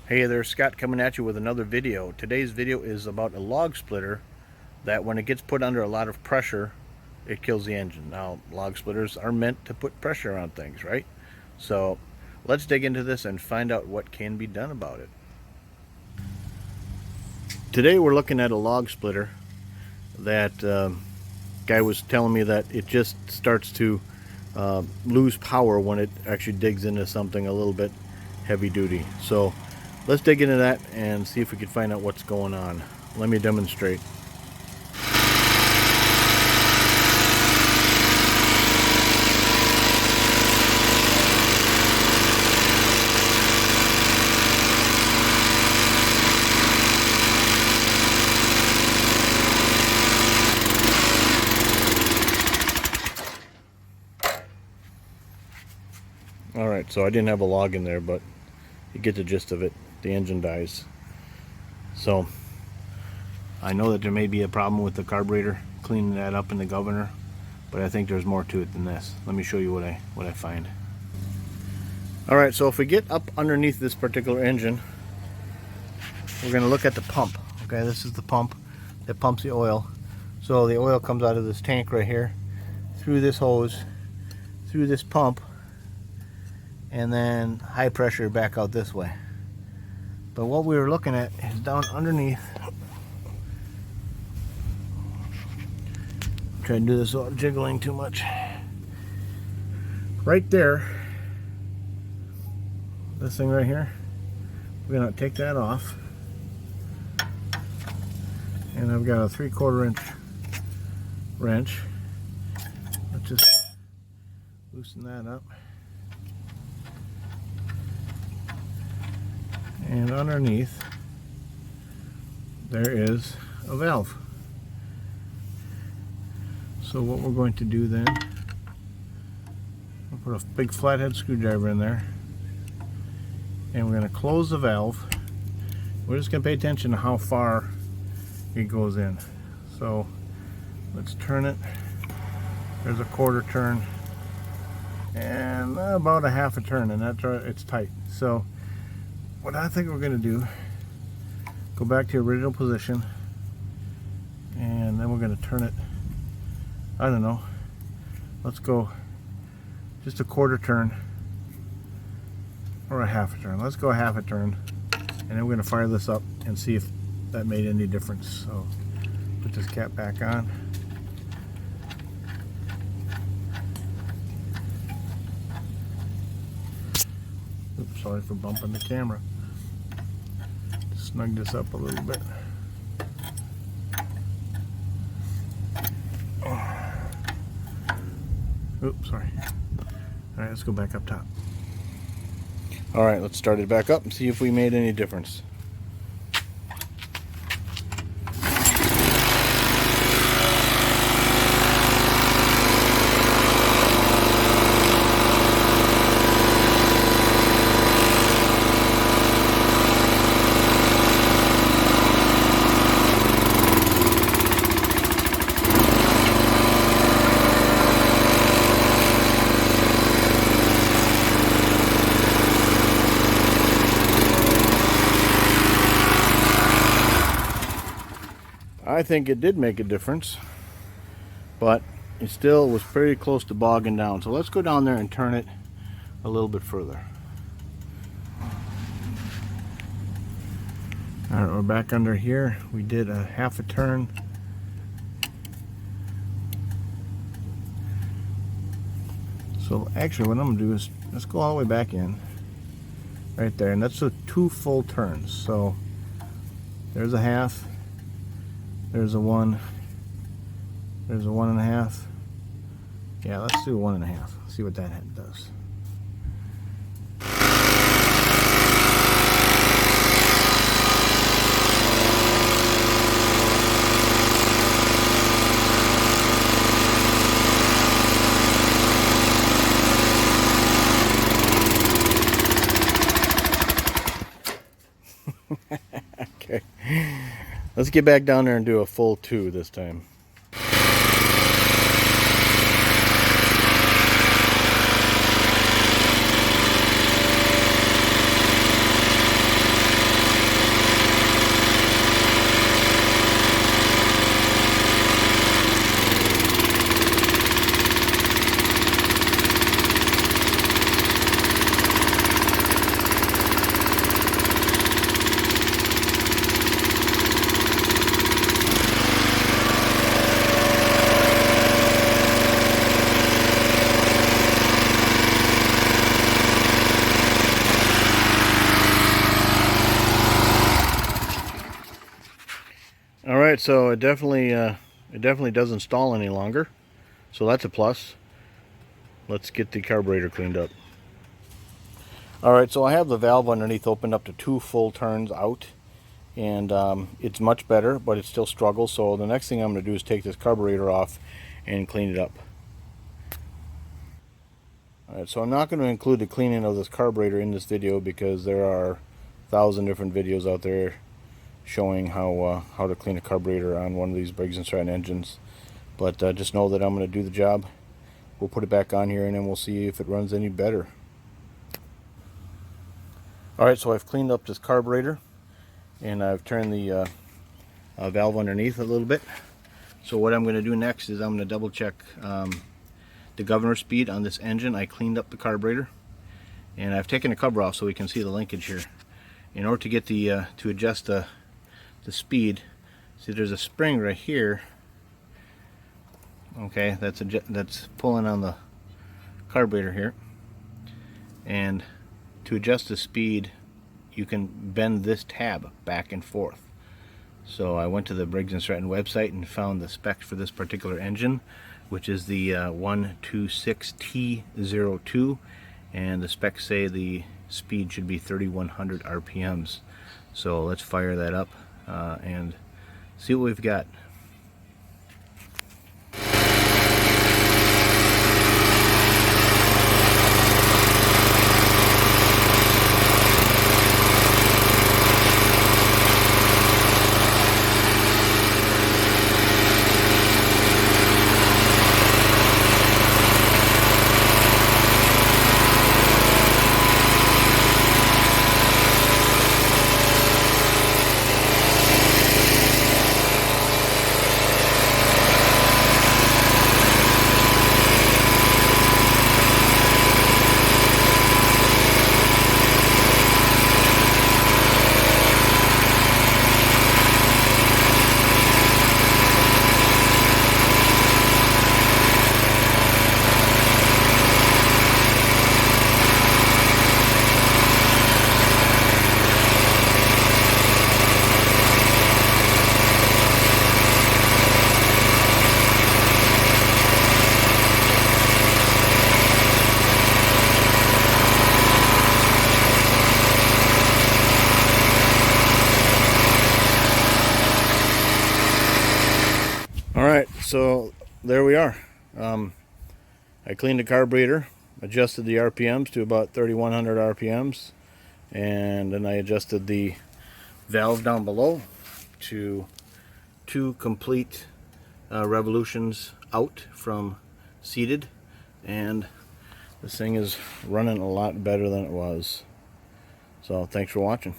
Hey there, Scott coming at you with another video. Today's video is about a log splitter that when it gets put under a lot of pressure, it kills the engine. Now, log splitters are meant to put pressure on things, right? So let's dig into this and find out what can be done about it. Today we're looking at a log splitter that guy was telling me that it just starts to lose power when it actually digs into something a little bit heavy duty. So let's dig into that and see if we can find out what's going on. Let me demonstrate. Alright, so I didn't have a log in there, but you get the gist of it. The engine dies. So I know that there may be a problem with the carburetor cleaning that up in the governor, but I think there's more to it than this. Let me show you what I find. Alright, so if we get up underneath this particular engine, we're going to look at the pump. Okay, this is the pump that pumps the oil. So the oil comes out of this tank right here, through this hose, through this pump, and then high pressure back out this way. But what we were looking at is down underneath. Try to do this without jiggling too much. Right there, this thing right here, we're gonna take that off. And I've got a 3/4 inch wrench. Let's just loosen that up. And underneath there is a valve. So what we're going to do then, we'll put a big flathead screwdriver in there, and we're going to close the valve. We're just going to pay attention to how far it goes in. So let's turn it. There's a 1/4 turn and about a 1/2 turn, and that's right, it's tight. So what I think we're going to do, go back to your original position, and then we're going to turn it, I don't know, let's go just a 1/4 turn or a 1/2 turn. Let's go a 1/2 turn, and then we're going to fire this up and see if that made any difference. So put this cap back on. Oops, sorry for bumping the camera. Snug this up a little bit. Oops, sorry. Alright, let's go back up top. Alright, let's start it back up and see if we made any difference. I think it did make a difference, but it still was pretty close to bogging down. So let's go down there and turn it a little bit further. All right, we're back under here. We did a 1/2 turn. So actually what I'm gonna do is let's go all the way back in right there, and that's 2 full turns. So there's a 1/2, there's a 1, there's a 1 1/2. Yeah, let's do 1 1/2. See what that does. Okay, let's get back down there and do a full 2 this time. Alright, so it definitely doesn't stall any longer, so that's a plus. Let's get the carburetor cleaned up. Alright, so I have the valve underneath opened up to 2 full turns out, and it's much better, but it still struggles. So the next thing I'm going to do is take this carburetor off and clean it up. Alright, so I'm not going to include the cleaning of this carburetor in this video because there are 1,000 different videos out there showing how to clean a carburetor on one of these Briggs & Stratton engines. But just know that I'm going to do the job. We'll put it back on here and then we'll see if it runs any better. Alright, so I've cleaned up this carburetor and I've turned the valve underneath a little bit. So what I'm going to do next is I'm going to double check the governor speed on this engine. I cleaned up the carburetor and I've taken the cover off so we can see the linkage here. In order to get the to adjust the speed, see there's a spring right here. Okay, that's pulling on the carburetor here, and to adjust the speed you can bend this tab back and forth. So I went to the Briggs & Stratton website and found the specs for this particular engine, which is the 126T02, and the specs say the speed should be 3100 RPMs. So let's fire that up and see what we've got. Alright, so there we are. I cleaned the carburetor, adjusted the RPMs to about 3100 RPMs, and then I adjusted the valve down below to 2 complete revolutions out from seated, and this thing is running a lot better than it was. So thanks for watching.